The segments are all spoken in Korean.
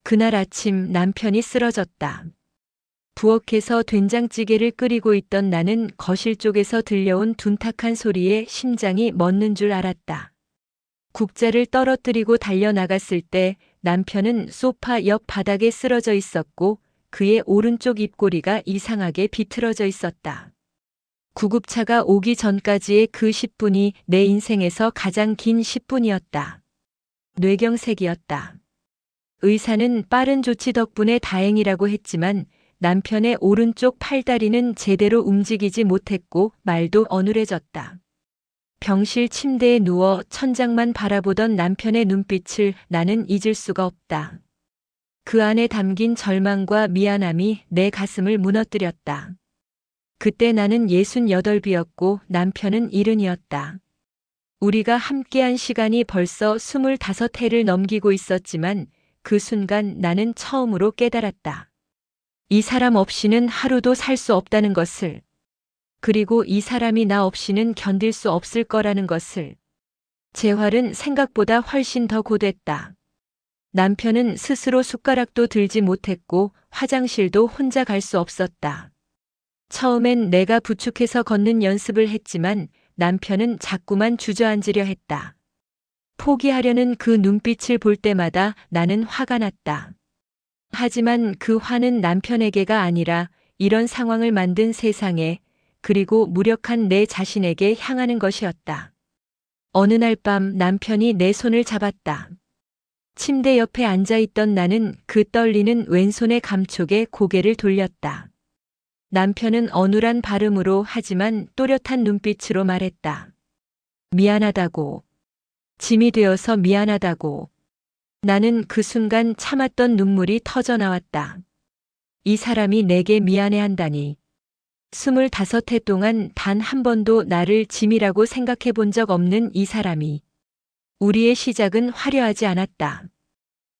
그날 아침 남편이 쓰러졌다. 부엌에서 된장찌개를 끓이고 있던 나는 거실 쪽에서 들려온 둔탁한 소리에 심장이 멎는 줄 알았다. 국자를 떨어뜨리고 달려나갔을 때 남편은 소파 옆 바닥에 쓰러져 있었고 그의 오른쪽 입꼬리가 이상하게 비틀어져 있었다. 구급차가 오기 전까지의 그 10분이 내 인생에서 가장 긴 10분이었다. 뇌경색이었다. 의사는 빠른 조치 덕분에 다행이라고 했지만 남편의 오른쪽 팔다리는 제대로 움직이지 못했고 말도 어눌해졌다. 병실 침대에 누워 천장만 바라보던 남편의 눈빛을 나는 잊을 수가 없다. 그 안에 담긴 절망과 미안함이 내 가슴을 무너뜨렸다. 그때 나는 68이었고 남편은 70이었다. 우리가 함께한 시간이 벌써 25해를 넘기고 있었지만 그 순간 나는 처음으로 깨달았다. 이 사람 없이는 하루도 살 수 없다는 것을, 그리고 이 사람이 나 없이는 견딜 수 없을 거라는 것을. 재활은 생각보다 훨씬 더 고됐다. 남편은 스스로 숟가락도 들지 못했고 화장실도 혼자 갈 수 없었다. 처음엔 내가 부축해서 걷는 연습을 했지만 남편은 자꾸만 주저앉으려 했다. 포기하려는 그 눈빛을 볼 때마다 나는 화가 났다. 하지만 그 화는 남편에게가 아니라 이런 상황을 만든 세상에, 그리고 무력한 내 자신에게 향하는 것이었다. 어느 날 밤 남편이 내 손을 잡았다. 침대 옆에 앉아있던 나는 그 떨리는 왼손의 감촉에 고개를 돌렸다. 남편은 어눌한 발음으로 하지만 또렷한 눈빛으로 말했다. 미안하다고. 짐이 되어서 미안하다고. 나는 그 순간 참았던 눈물이 터져 나왔다. 이 사람이 내게 미안해한다니. 25해 동안 단 한 번도 나를 짐이라고 생각해 본 적 없는 이 사람이. 우리의 시작은 화려하지 않았다.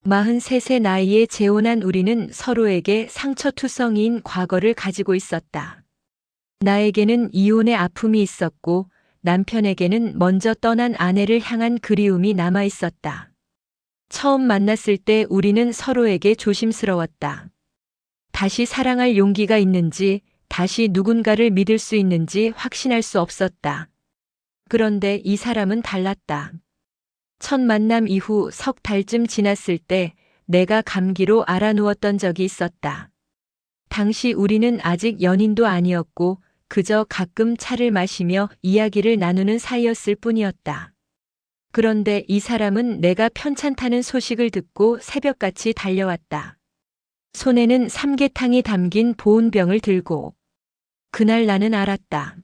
43세 나이에 재혼한 우리는 서로에게 상처투성이인 과거를 가지고 있었다. 나에게는 이혼의 아픔이 있었고 남편에게는 먼저 떠난 아내를 향한 그리움이 남아 있었다. 처음 만났을 때 우리는 서로에게 조심스러웠다. 다시 사랑할 용기가 있는지, 다시 누군가를 믿을 수 있는지 확신할 수 없었다. 그런데 이 사람은 달랐다. 첫 만남 이후 석 달쯤 지났을 때 내가 감기로 알아누웠던 적이 있었다. 당시 우리는 아직 연인도 아니었고 그저 가끔 차를 마시며 이야기를 나누는 사이였을 뿐이었다. 그런데 이 사람은 내가 편찮다는 소식을 듣고 새벽같이 달려왔다. 손에는 삼계탕이 담긴 보온병을 들고. 그날 나는 알았다.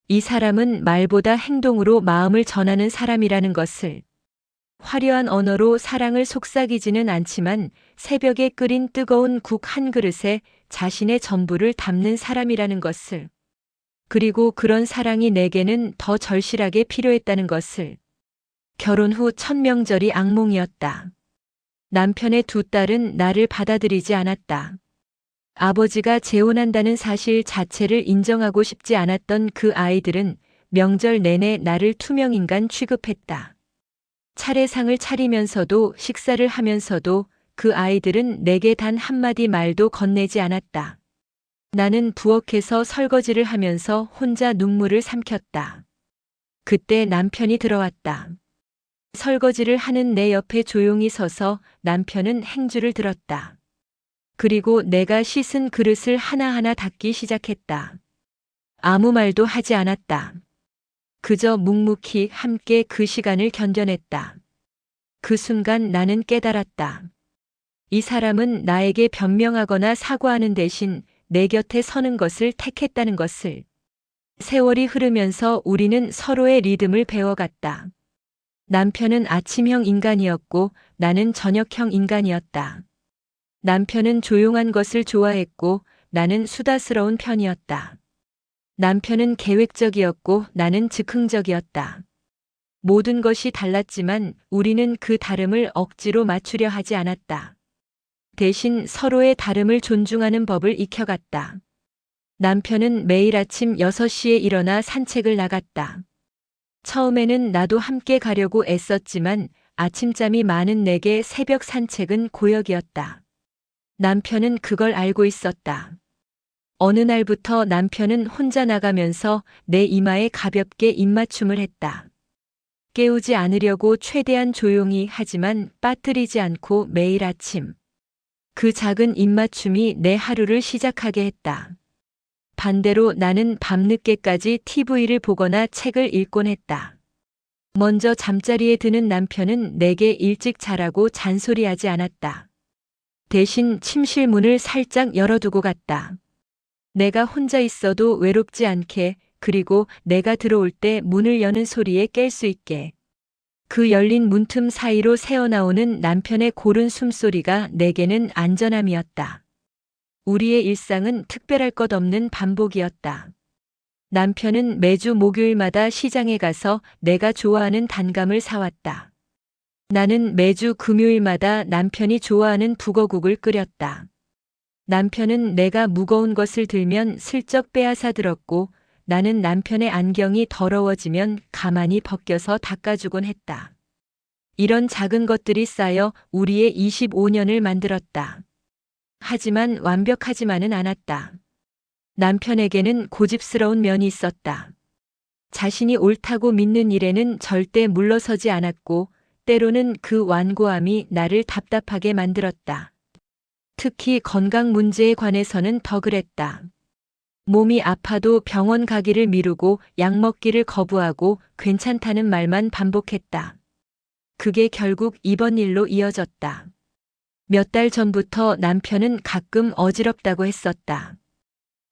이 사람은 말보다 행동으로 마음을 전하는 사람이라는 것을. 화려한 언어로 사랑을 속삭이지는 않지만 새벽에 끓인 뜨거운 국 한 그릇에 자신의 전부를 담는 사람이라는 것을. 그리고 그런 사랑이 내게는 더 절실하게 필요했다는 것을. 결혼 후 첫 명절이 악몽이었다. 남편의 두 딸은 나를 받아들이지 않았다. 아버지가 재혼한다는 사실 자체를 인정하고 싶지 않았던 그 아이들은 명절 내내 나를 투명인간 취급했다. 차례상을 차리면서도 식사를 하면서도 그 아이들은 내게 단 한마디 말도 건네지 않았다. 나는 부엌에서 설거지를 하면서 혼자 눈물을 삼켰다. 그때 남편이 들어왔다. 설거지를 하는 내 옆에 조용히 서서 남편은 행주를 들었다. 그리고 내가 씻은 그릇을 하나하나 닦기 시작했다. 아무 말도 하지 않았다. 그저 묵묵히 함께 그 시간을 견뎌냈다. 그 순간 나는 깨달았다. 이 사람은 나에게 변명하거나 사과하는 대신 내 곁에 서는 것을 택했다는 것을. 세월이 흐르면서 우리는 서로의 리듬을 배워갔다. 남편은 아침형 인간이었고 나는 저녁형 인간이었다. 남편은 조용한 것을 좋아했고 나는 수다스러운 편이었다. 남편은 계획적이었고 나는 즉흥적이었다. 모든 것이 달랐지만 우리는 그 다름을 억지로 맞추려 하지 않았다. 대신 서로의 다름을 존중하는 법을 익혀갔다. 남편은 매일 아침 6시에 일어나 산책을 나갔다. 처음에는 나도 함께 가려고 애썼지만 아침잠이 많은 내게 새벽 산책은 고역이었다. 남편은 그걸 알고 있었다. 어느 날부터 남편은 혼자 나가면서 내 이마에 가볍게 입맞춤을 했다. 깨우지 않으려고 최대한 조용히 하지만 빠뜨리지 않고 매일 아침. 그 작은 입맞춤이 내 하루를 시작하게 했다. 반대로 나는 밤늦게까지 TV를 보거나 책을 읽곤 했다. 먼저 잠자리에 드는 남편은 내게 일찍 자라고 잔소리하지 않았다. 대신 침실 문을 살짝 열어두고 갔다. 내가 혼자 있어도 외롭지 않게, 그리고 내가 들어올 때 문을 여는 소리에 깰 수 있게. 그 열린 문틈 사이로 새어나오는 남편의 고른 숨소리가 내게는 안전함이었다. 우리의 일상은 특별할 것 없는 반복이었다. 남편은 매주 목요일마다 시장에 가서 내가 좋아하는 단감을 사왔다. 나는 매주 금요일마다 남편이 좋아하는 북어국을 끓였다. 남편은 내가 무거운 것을 들면 슬쩍 빼앗아 들었고, 나는 남편의 안경이 더러워지면 가만히 벗겨서 닦아주곤 했다. 이런 작은 것들이 쌓여 우리의 25년을 만들었다. 하지만 완벽하지만은 않았다. 남편에게는 고집스러운 면이 있었다. 자신이 옳다고 믿는 일에는 절대 물러서지 않았고, 때로는 그 완고함이 나를 답답하게 만들었다. 특히 건강 문제에 관해서는 더 그랬다. 몸이 아파도 병원 가기를 미루고 약 먹기를 거부하고 괜찮다는 말만 반복했다. 그게 결국 이번 일로 이어졌다. 몇 달 전부터 남편은 가끔 어지럽다고 했었다.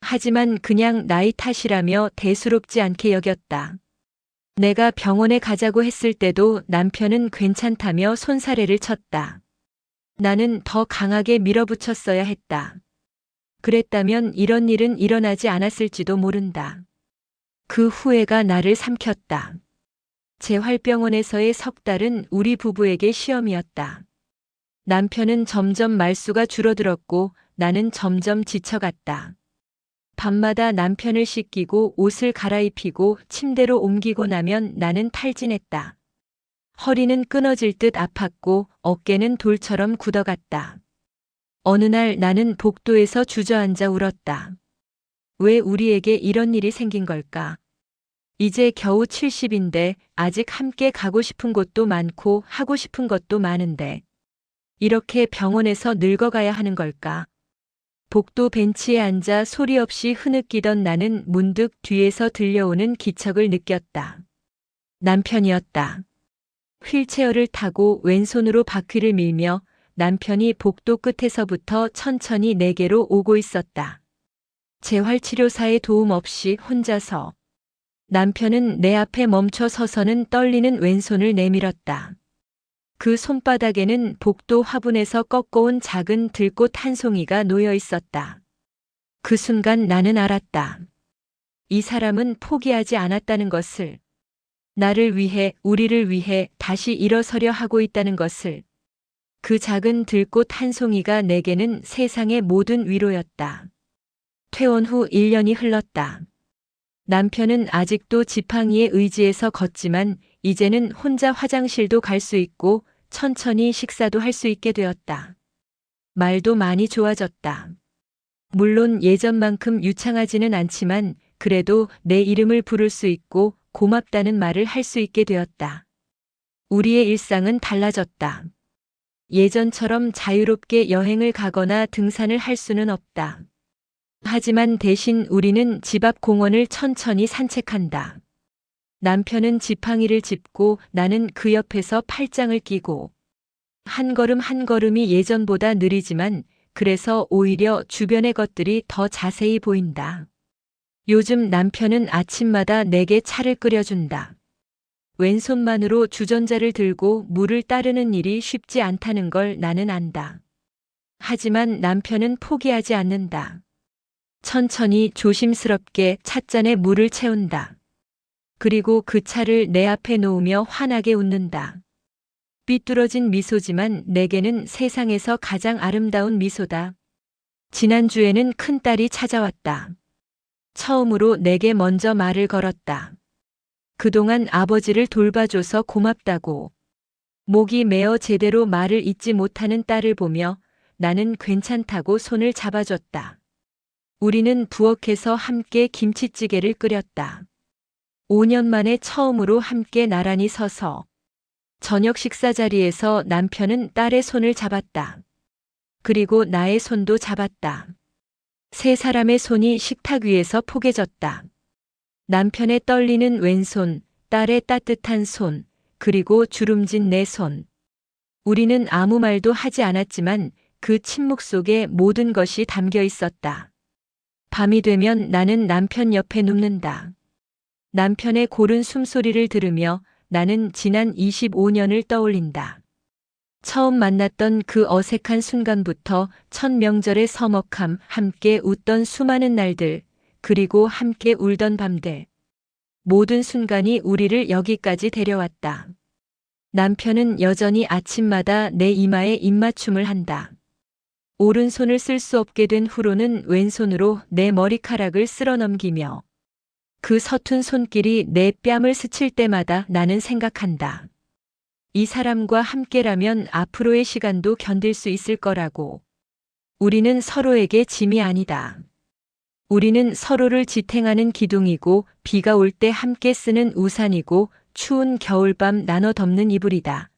하지만 그냥 나이 탓이라며 대수롭지 않게 여겼다. 내가 병원에 가자고 했을 때도 남편은 괜찮다며 손사래를 쳤다. 나는 더 강하게 밀어붙였어야 했다. 그랬다면 이런 일은 일어나지 않았을지도 모른다. 그 후회가 나를 삼켰다. 재활병원에서의 석 달은 우리 부부에게 시험이었다. 남편은 점점 말수가 줄어들었고 나는 점점 지쳐갔다. 밤마다 남편을 씻기고 옷을 갈아입히고 침대로 옮기고 나면 나는 탈진했다. 허리는 끊어질 듯 아팠고 어깨는 돌처럼 굳어갔다. 어느 날 나는 복도에서 주저앉아 울었다. 왜 우리에게 이런 일이 생긴 걸까? 이제 겨우 70인데 아직 함께 가고 싶은 곳도 많고 하고 싶은 것도 많은데 이렇게 병원에서 늙어가야 하는 걸까? 복도 벤치에 앉아 소리 없이 흐느끼던 나는 문득 뒤에서 들려오는 기척을 느꼈다. 남편이었다. 휠체어를 타고 왼손으로 바퀴를 밀며 남편이 복도 끝에서부터 천천히 내게로 오고 있었다. 재활치료사의 도움 없이 혼자서. 남편은 내 앞에 멈춰 서서는 떨리는 왼손을 내밀었다. 그 손바닥에는 복도 화분에서 꺾어온 작은 들꽃 한 송이가 놓여 있었다. 그 순간 나는 알았다. 이 사람은 포기하지 않았다는 것을. 나를 위해, 우리를 위해 다시 일어서려 하고 있다는 것을. 그 작은 들꽃 한 송이가 내게는 세상의 모든 위로였다. 퇴원 후 1년이 흘렀다. 남편은 아직도 지팡이에 의지해서 걷지만 이제는 혼자 화장실도 갈 수 있고 천천히 식사도 할 수 있게 되었다. 말도 많이 좋아졌다. 물론 예전만큼 유창하지는 않지만 그래도 내 이름을 부를 수 있고 고맙다는 말을 할 수 있게 되었다. 우리의 일상은 달라졌다. 예전처럼 자유롭게 여행을 가거나 등산을 할 수는 없다. 하지만 대신 우리는 집 앞 공원을 천천히 산책한다. 남편은 지팡이를 짚고 나는 그 옆에서 팔짱을 끼고 한 걸음 한 걸음이 예전보다 느리지만 그래서 오히려 주변의 것들이 더 자세히 보인다. 요즘 남편은 아침마다 내게 차를 끓여준다. 왼손만으로 주전자를 들고 물을 따르는 일이 쉽지 않다는 걸 나는 안다. 하지만 남편은 포기하지 않는다. 천천히 조심스럽게 찻잔에 물을 채운다. 그리고 그 차를 내 앞에 놓으며 환하게 웃는다. 삐뚤어진 미소지만 내게는 세상에서 가장 아름다운 미소다. 지난주에는 큰딸이 찾아왔다. 처음으로 내게 먼저 말을 걸었다. 그동안 아버지를 돌봐줘서 고맙다고. 목이 메어 제대로 말을 잇지 못하는 딸을 보며 나는 괜찮다고 손을 잡아줬다. 우리는 부엌에서 함께 김치찌개를 끓였다. 5년 만에 처음으로 함께 나란히 서서 저녁 식사 자리에서 남편은 딸의 손을 잡았다. 그리고 나의 손도 잡았다. 세 사람의 손이 식탁 위에서 포개졌다. 남편의 떨리는 왼손, 딸의 따뜻한 손, 그리고 주름진 내 손. 우리는 아무 말도 하지 않았지만 그 침묵 속에 모든 것이 담겨 있었다. 밤이 되면 나는 남편 옆에 눕는다. 남편의 고른 숨소리를 들으며 나는 지난 25년을 떠올린다. 처음 만났던 그 어색한 순간부터 첫 명절의 서먹함, 함께 웃던 수많은 날들, 그리고 함께 울던 밤들. 모든 순간이 우리를 여기까지 데려왔다. 남편은 여전히 아침마다 내 이마에 입맞춤을 한다. 오른손을 쓸 수 없게 된 후로는 왼손으로 내 머리카락을 쓸어 넘기며 그 서툰 손길이 내 뺨을 스칠 때마다 나는 생각한다. 이 사람과 함께라면 앞으로의 시간도 견딜 수 있을 거라고. 우리는 서로에게 짐이 아니다. 우리는 서로를 지탱하는 기둥이고 비가 올 때 함께 쓰는 우산이고 추운 겨울밤 나눠 덮는 이불이다.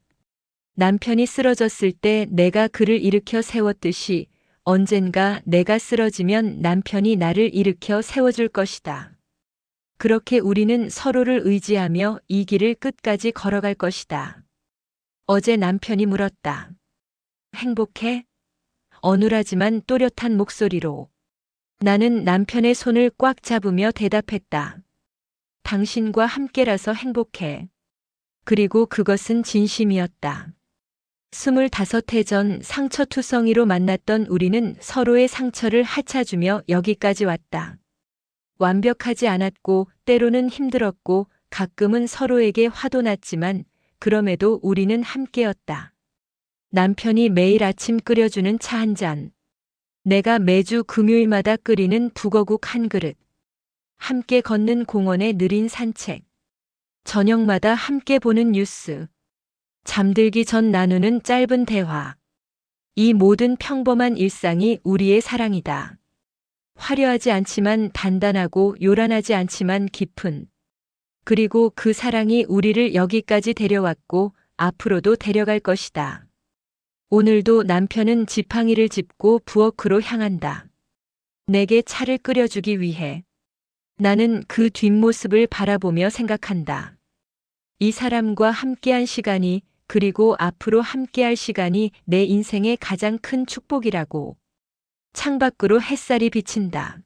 남편이 쓰러졌을 때 내가 그를 일으켜 세웠듯이 언젠가 내가 쓰러지면 남편이 나를 일으켜 세워줄 것이다. 그렇게 우리는 서로를 의지하며 이 길을 끝까지 걸어갈 것이다. 어제 남편이 물었다. 행복해? 어눌하지만 또렷한 목소리로. 나는 남편의 손을 꽉 잡으며 대답했다. 당신과 함께라서 행복해. 그리고 그것은 진심이었다. 25해 전 상처투성이로 만났던 우리는 서로의 상처를 하차주며 여기까지 왔다. 완벽하지 않았고 때로는 힘들었고 가끔은 서로에게 화도 났지만 그럼에도 우리는 함께였다. 남편이 매일 아침 끓여주는 차 한 잔. 내가 매주 금요일마다 끓이는 북어국 한 그릇. 함께 걷는 공원의 느린 산책. 저녁마다 함께 보는 뉴스. 잠들기 전 나누는 짧은 대화. 이 모든 평범한 일상이 우리의 사랑이다. 화려하지 않지만 단단하고 요란하지 않지만 깊은. 그리고 그 사랑이 우리를 여기까지 데려왔고 앞으로도 데려갈 것이다. 오늘도 남편은 지팡이를 짚고 부엌으로 향한다. 내게 차를 끓여주기 위해. 나는 그 뒷모습을 바라보며 생각한다. 이 사람과 함께한 시간이 그리고 앞으로 함께할 시간이 내 인생의 가장 큰 축복이라고. 창밖으로 햇살이 비친다.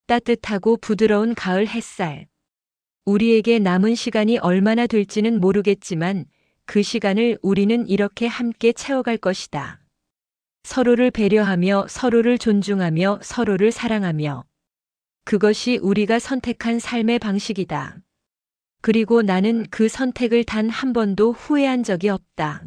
따뜻하고 부드러운 가을 햇살. 우리에게 남은 시간이 얼마나 될지는 모르겠지만 그 시간을 우리는 이렇게 함께 채워갈 것이다. 서로를 배려하며 서로를 존중하며 서로를 사랑하며. 그것이 우리가 선택한 삶의 방식이다. 그리고 나는 그 선택을 단 한 번도 후회한 적이 없다.